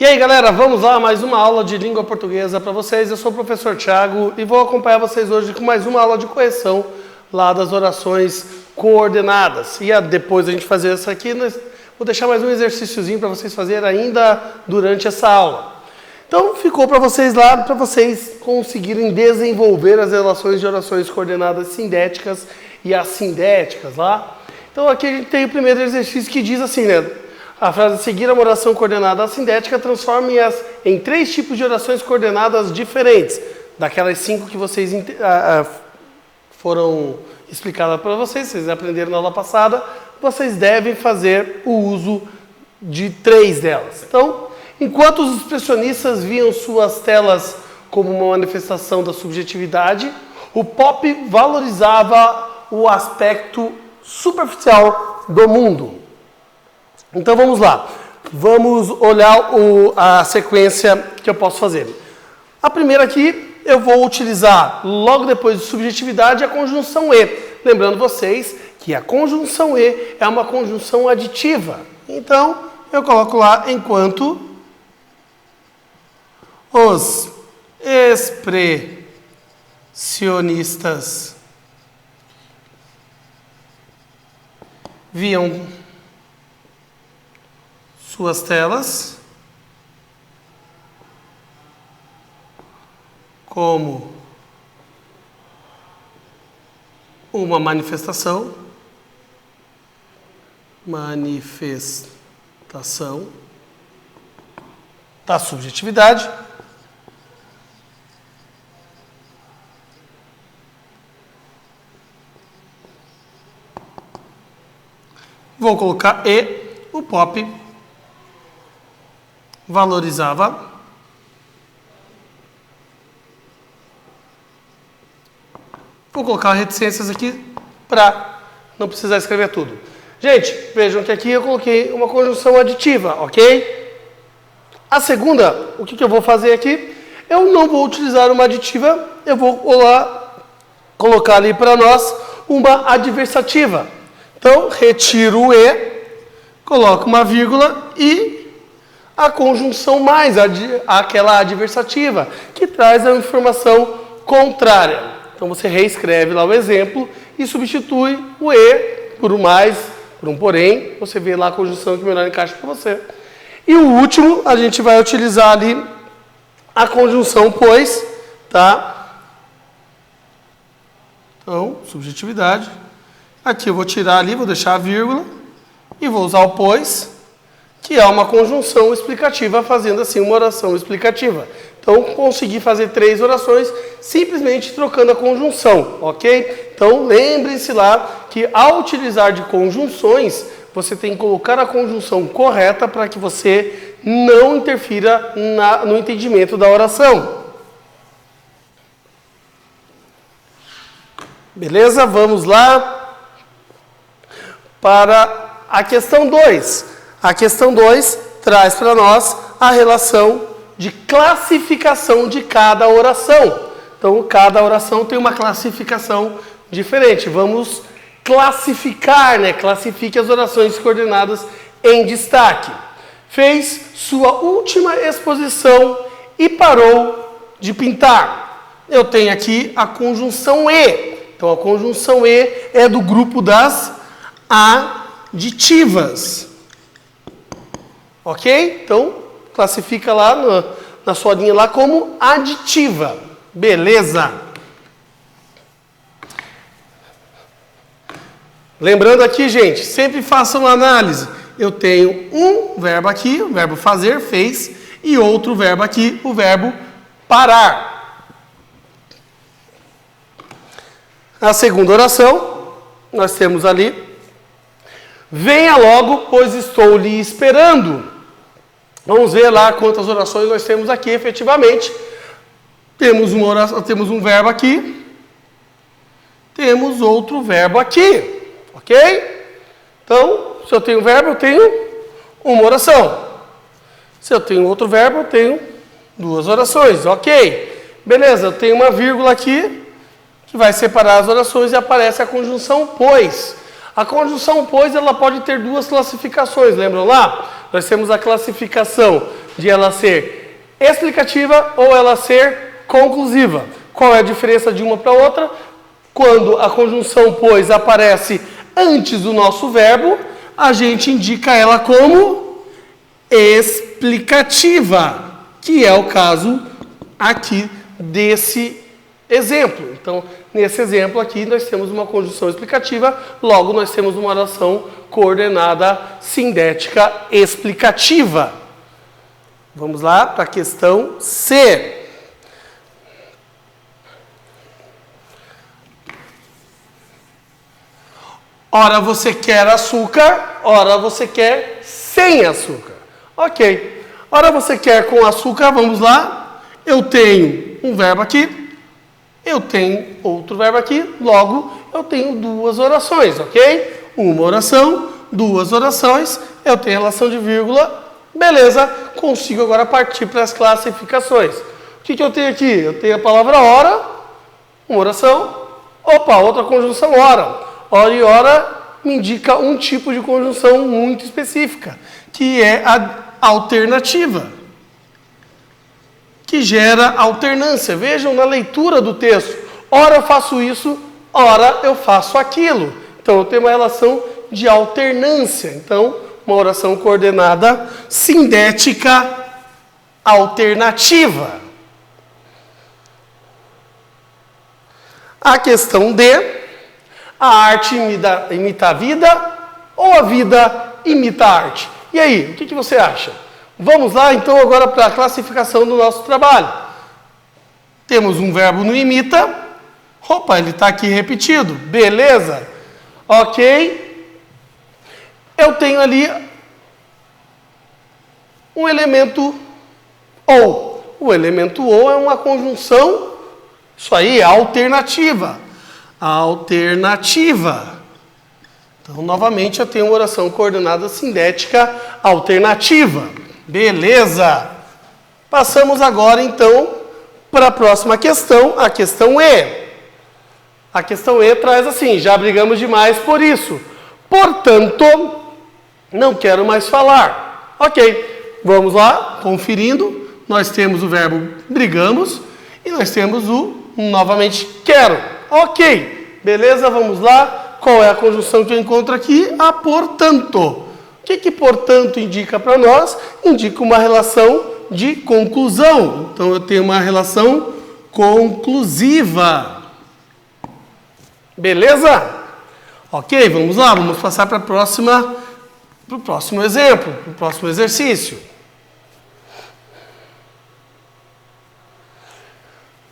E aí, galera, vamos lá, mais uma aula de língua portuguesa para vocês. Eu sou o professor Thiago e vou acompanhar vocês hoje com mais uma aula de correção lá das orações coordenadas. E depois a gente fazer isso aqui, vou deixar mais um exercíciozinho para vocês fazerem ainda durante essa aula. Então, ficou para vocês lá, para vocês conseguirem desenvolver as relações de orações coordenadas sindéticas e assindéticas lá. Então, aqui a gente tem o primeiro exercício que diz assim, né? A frase a seguir, uma oração coordenada assindética, transforme-as em 3 tipos de orações coordenadas diferentes. Daquelas 5 que vocês foram explicadas para vocês aprenderam na aula passada, vocês devem fazer o uso de 3 delas. Então, enquanto os expressionistas viam suas telas como uma manifestação da subjetividade, o pop valorizava o aspecto superficial do mundo. Então vamos lá, vamos olhar a sequência que eu posso fazer. A primeira aqui, eu vou utilizar, logo depois de subjetividade, a conjunção E. Lembrando vocês que a conjunção E é uma conjunção aditiva. Então, eu coloco lá enquanto os expressionistas viam suas telas como uma manifestação da subjetividade vou colocar E, o pop valorizava vou colocar reticências aqui para não precisar escrever tudo. Gente, vejam que aqui eu coloquei uma conjunção aditiva, ok? A segunda, o que eu vou fazer aqui? Eu não vou utilizar uma aditiva, eu vou colocar ali para nós uma adversativa. Então, retiro o E, coloco uma vírgula e a conjunção mais, aquela adversativa, que traz a informação contrária. Então, você reescreve lá o exemplo e substitui o E por um mais, por um porém. Você vê lá a conjunção que melhor encaixa para você. E o último, a gente vai utilizar ali a conjunção pois, tá? Então, subjetividade. Aqui eu vou tirar ali, vou deixar a vírgula e vou usar o pois, que é uma conjunção explicativa, fazendo assim uma oração explicativa. Então, consegui fazer 3 orações simplesmente trocando a conjunção, ok? Então, lembrem-se lá que ao utilizar de conjunções, você tem que colocar a conjunção correta para que você não interfira no entendimento da oração. Beleza? Vamos lá para a questão 2. A questão 2 traz para nós a relação de classificação de cada oração. Então, cada oração tem uma classificação diferente. Vamos classificar, né? Classifique as orações coordenadas em destaque. Fez sua última exposição e parou de pintar. Eu tenho aqui a conjunção E. Então, a conjunção E é do grupo das aditivas. Ok? Então, classifica lá na sua linha lá como aditiva. Beleza? Lembrando aqui, gente, sempre façam uma análise. Eu tenho um verbo aqui, o verbo fazer, fez, e outro verbo aqui, o verbo parar. A segunda oração, nós temos ali: venha logo, pois estou lhe esperando. Vamos ver lá quantas orações nós temos aqui, efetivamente. Temos uma oração, temos um verbo aqui. Temos outro verbo aqui. Ok? Então, se eu tenho um verbo, eu tenho uma oração. Se eu tenho outro verbo, eu tenho 2 orações. Ok? Beleza, eu tenho uma vírgula aqui que vai separar as orações e aparece a conjunção pois. A conjunção pois, ela pode ter 2 classificações, lembram lá? Nós temos a classificação de ela ser explicativa ou ela ser conclusiva. Qual é a diferença de uma para outra? Quando a conjunção pois aparece antes do nosso verbo, a gente indica ela como explicativa, que é o caso aqui desse exemplo. Então, nesse exemplo aqui, nós temos uma conjunção explicativa, logo nós temos uma oração coordenada sindética explicativa. Vamos lá para a questão C. Ora você quer açúcar, ora você quer sem açúcar. Ok. Ora você quer com açúcar, vamos lá. Eu tenho um verbo aqui, eu tenho outro verbo aqui, logo eu tenho duas orações, ok? Uma oração, duas orações, eu tenho relação de vírgula, beleza, consigo agora partir para as classificações. O que eu tenho aqui? Eu tenho a palavra ora, uma oração, outra conjunção ora. Ora e ora me indica um tipo de conjunção muito específica, que é a alternativa, que gera alternância. Vejam na leitura do texto. Ora eu faço isso, ora eu faço aquilo. Então eu tenho uma relação de alternância. Então, uma oração coordenada sindética alternativa. A questão D. A arte imita a vida ou a vida imita a arte? E aí, o que você acha? Vamos lá, então, agora para a classificação do nosso trabalho. Temos um verbo no imita. Opa, ele está aqui repetido. Beleza. Ok. Eu tenho ali um elemento ou. O elemento ou é uma conjunção, isso aí é alternativa. Alternativa. Então, novamente, eu tenho uma oração coordenada sindética alternativa. Beleza. Passamos agora, então, para a próxima questão, a questão E. A questão E traz assim, já brigamos demais por isso. Portanto, não quero mais falar. Ok, vamos lá, conferindo. Nós temos o verbo brigamos e nós temos o novamente quero. Ok, beleza, vamos lá. Qual é a conjunção que eu encontro aqui? A portanto. O que portanto indica para nós? Indica uma relação de conclusão. Então eu tenho uma relação conclusiva. Beleza? Ok, vamos lá, vamos passar para o próximo exemplo, para o próximo exercício.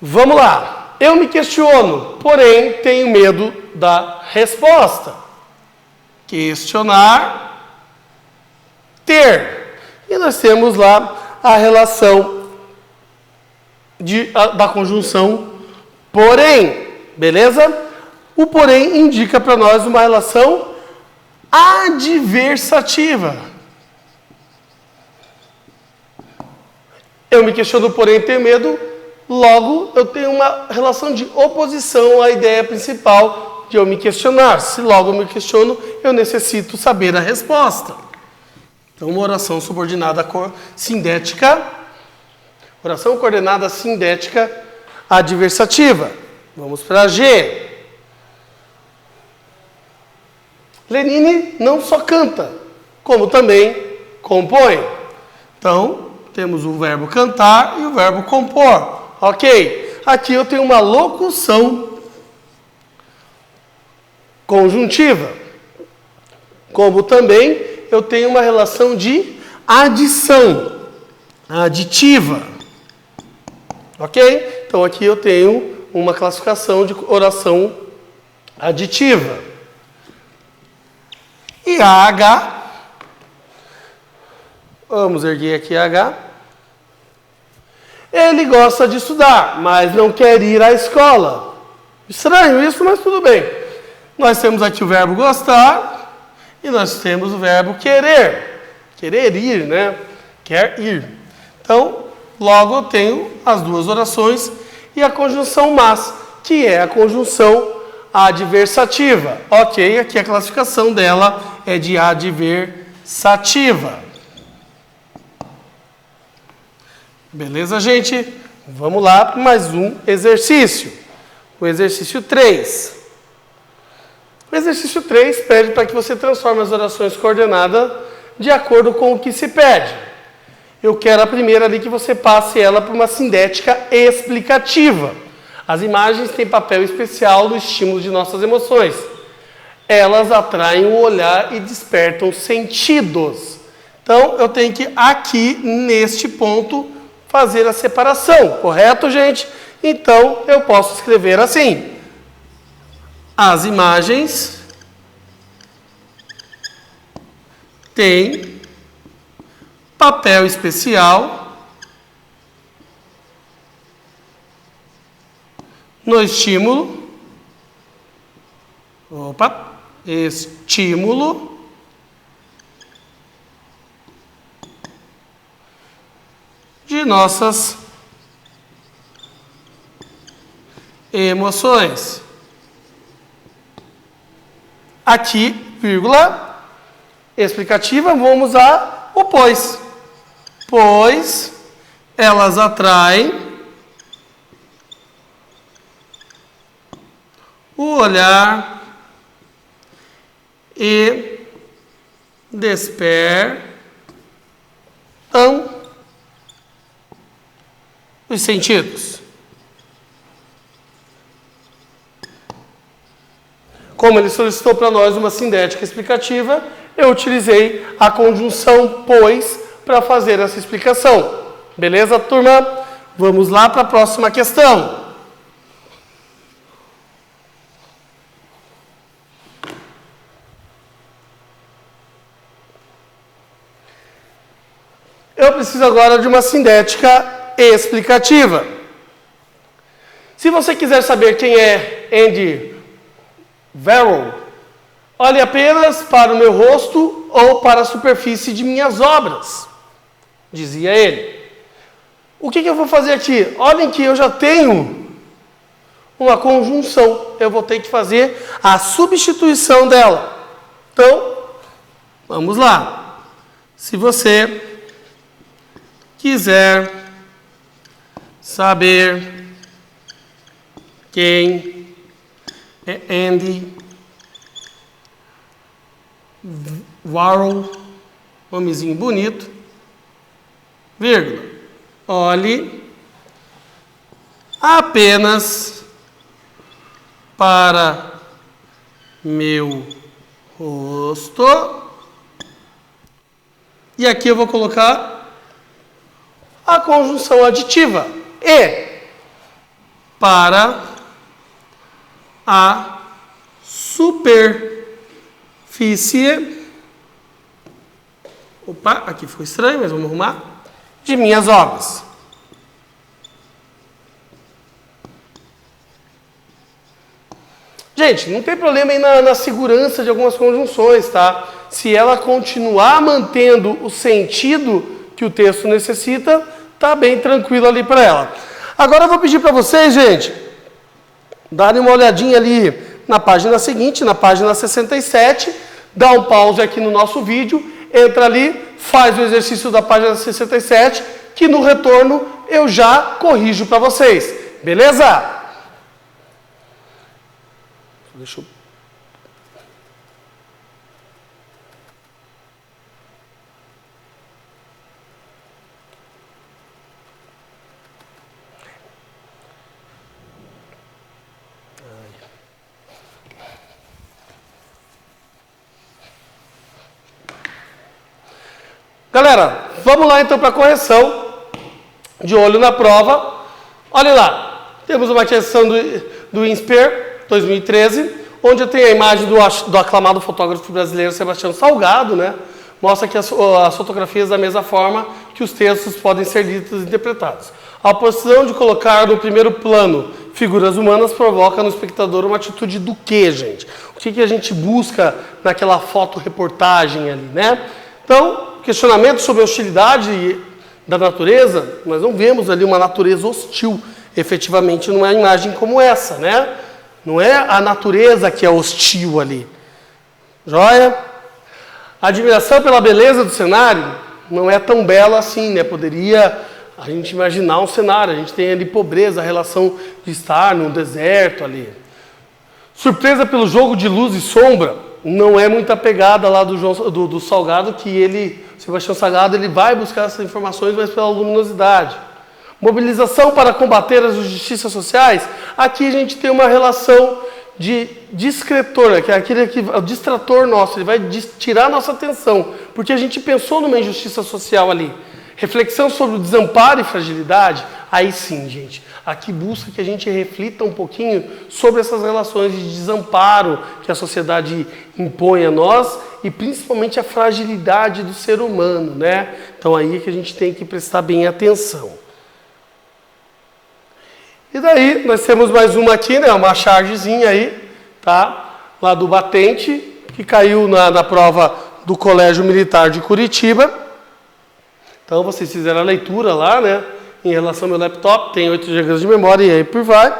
Vamos lá. Eu me questiono, porém tenho medo da resposta. Questionar, ter. E nós temos lá a relação da conjunção porém. Beleza? O porém indica para nós uma relação adversativa. Eu me questiono, porém tenho medo. Logo, eu tenho uma relação de oposição à ideia principal de eu me questionar. Se logo eu me questiono, eu necessito saber a resposta. Então, uma oração subordinada sindética, oração coordenada sindética adversativa. Vamos para G. Lenine não só canta, como também compõe. Então, temos o verbo cantar e o verbo compor. Ok, aqui eu tenho uma locução conjuntiva, como também eu tenho uma relação de adição, aditiva. Ok? Então aqui eu tenho uma classificação de oração aditiva. E a H, vamos erguer aqui a H. Ele gosta de estudar, mas não quer ir à escola. Estranho isso, mas tudo bem. Nós temos aqui o verbo gostar e nós temos o verbo querer. Querer ir, né? Quer ir. Então, logo eu tenho as duas orações e a conjunção mas, que é a conjunção adversativa. Ok, aqui a classificação dela é de adversativa. Beleza, gente? Vamos lá para mais um exercício. O exercício 3. O exercício 3 pede para que você transforme as orações coordenadas de acordo com o que se pede. Eu quero a primeira ali que você passe ela para uma sindética explicativa. As imagens têm papel especial no estímulo de nossas emoções. Elas atraem o olhar e despertam sentidos. Então, eu tenho que, aqui, neste ponto, fazer a separação. Correto, gente? Então, eu posso escrever assim. As imagens têm papel especial no estímulo. Estímulo de nossas emoções. Aqui, vírgula, explicativa, vamos usar o pois. Pois elas atraem o olhar e despertam os sentidos. Como ele solicitou para nós uma sindética explicativa, eu utilizei a conjunção pois para fazer essa explicação. Beleza, turma? Vamos lá para a próxima questão. Eu preciso agora de uma sindética explicativa. Se você quiser saber quem é Andy Warhol, olhe apenas para o meu rosto ou para a superfície de minhas obras, dizia ele. O que eu vou fazer aqui? Olhem que eu já tenho uma conjunção. Eu vou ter que fazer a substituição dela. Então, vamos lá. Se você quiser saber quem é Andy Warhol, nomezinho bonito, vírgula, olhe apenas para meu rosto, e aqui eu vou colocar a conjunção aditiva e para a superfície, aqui ficou estranho, mas vamos arrumar, de minhas obras. Gente, não tem problema aí na segurança de algumas conjunções, tá? Se ela continuar mantendo o sentido que o texto necessita, tá bem tranquilo ali para ela. Agora eu vou pedir para vocês, gente, darem uma olhadinha ali na página seguinte, na página 67, dá um pause aqui no nosso vídeo, entra ali, faz o exercício da página 67, que no retorno eu já corrijo para vocês. Beleza? Deixa eu... Galera, vamos lá então para a correção, de olho na prova. Olha lá, temos uma questão do INSPER 2013, onde eu tenho a imagem do aclamado fotógrafo brasileiro Sebastião Salgado, né? Mostra aqui as fotografias da mesma forma que os textos podem ser lidos e interpretados. A posição de colocar no primeiro plano figuras humanas provoca no espectador uma atitude do quê, gente? O que a gente busca naquela fotoreportagem ali, né? Então, questionamento sobre a hostilidade da natureza, nós não vemos ali uma natureza hostil, efetivamente, numa imagem como essa, né? Não é a natureza que é hostil ali. Joia? A admiração pela beleza do cenário não é tão bela assim, né? Poderia a gente imaginar um cenário, a gente tem ali pobreza, a relação de estar num deserto ali. Surpresa pelo jogo de luz e sombra, não é muita pegada lá do Salgado, que ele, Sebastião Salgado, ele vai buscar essas informações, mas pela luminosidade. Mobilização para combater as injustiças sociais, aqui a gente tem uma relação de discretor, que é aquele que o distrator nosso, ele vai tirar nossa atenção, porque a gente pensou numa injustiça social ali. Reflexão sobre o desamparo e fragilidade, aí sim, gente, aqui busca que a gente reflita um pouquinho sobre essas relações de desamparo que a sociedade impõe a nós e principalmente a fragilidade do ser humano, né? Então aí é que a gente tem que prestar bem atenção. E daí, nós temos mais uma aqui, né? Uma chargezinha aí, tá? Lá do batente, que caiu na prova do Colégio Militar de Curitiba. Então, vocês fizeram a leitura lá, né? Em relação ao meu laptop, tem 8 GB de memória e aí por vai.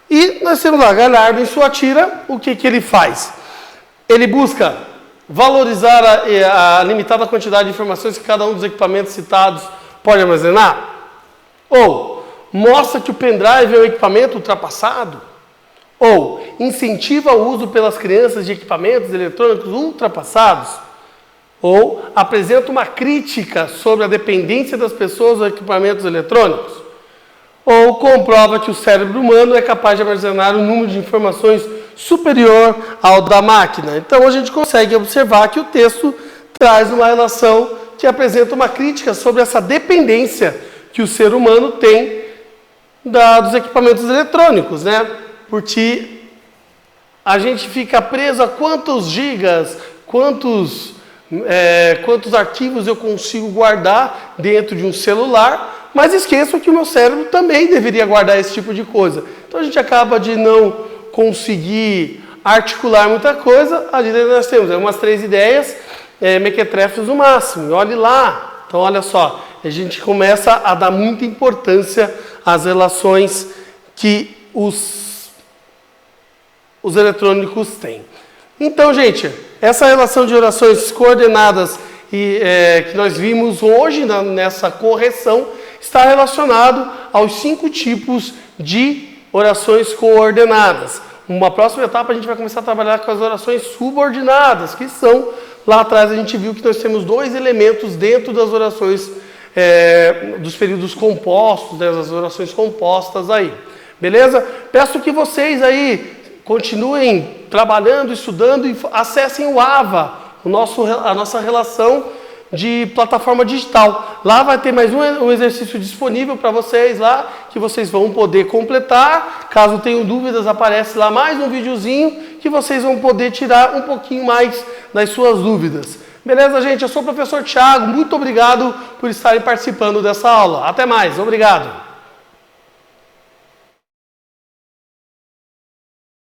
E nós temos lá, Galhardo em sua tira, o que ele faz? Ele busca valorizar a limitada quantidade de informações que cada um dos equipamentos citados pode armazenar? Ou mostra que o pendrive é um equipamento ultrapassado? Ou incentiva o uso pelas crianças de equipamentos eletrônicos ultrapassados? Ou apresenta uma crítica sobre a dependência das pessoas dos equipamentos eletrônicos? Ou comprova que o cérebro humano é capaz de armazenar um número de informações superior ao da máquina? Então a gente consegue observar que o texto traz uma relação que apresenta uma crítica sobre essa dependência que o ser humano tem dos equipamentos eletrônicos, né? Porque a gente fica preso a quantos gigas, quantos arquivos eu consigo guardar dentro de um celular, mas esqueço que o meu cérebro também deveria guardar esse tipo de coisa. Então a gente acaba de não conseguir articular muita coisa. Ali nós temos umas 3 ideias, mequetrefes no máximo, e olhe lá. Então olha só, a gente começa a dar muita importância às relações que os eletrônicos têm. Então, gente, essa relação de orações coordenadas que nós vimos hoje nessa correção está relacionado aos 5 tipos de orações coordenadas. Uma próxima etapa a gente vai começar a trabalhar com as orações subordinadas, que são, lá atrás a gente viu que nós temos 2 elementos dentro das orações dos períodos compostos, das orações compostas aí. Beleza? Peço que vocês aí continuem trabalhando, estudando e acessem o AVA, a nossa relação de plataforma digital. Lá vai ter mais um exercício disponível para vocês lá, que vocês vão poder completar. Caso tenham dúvidas, aparece lá mais um videozinho que vocês vão poder tirar um pouquinho mais das suas dúvidas. Beleza, gente? Eu sou o professor Thiago. Muito obrigado por estarem participando dessa aula. Até mais. Obrigado.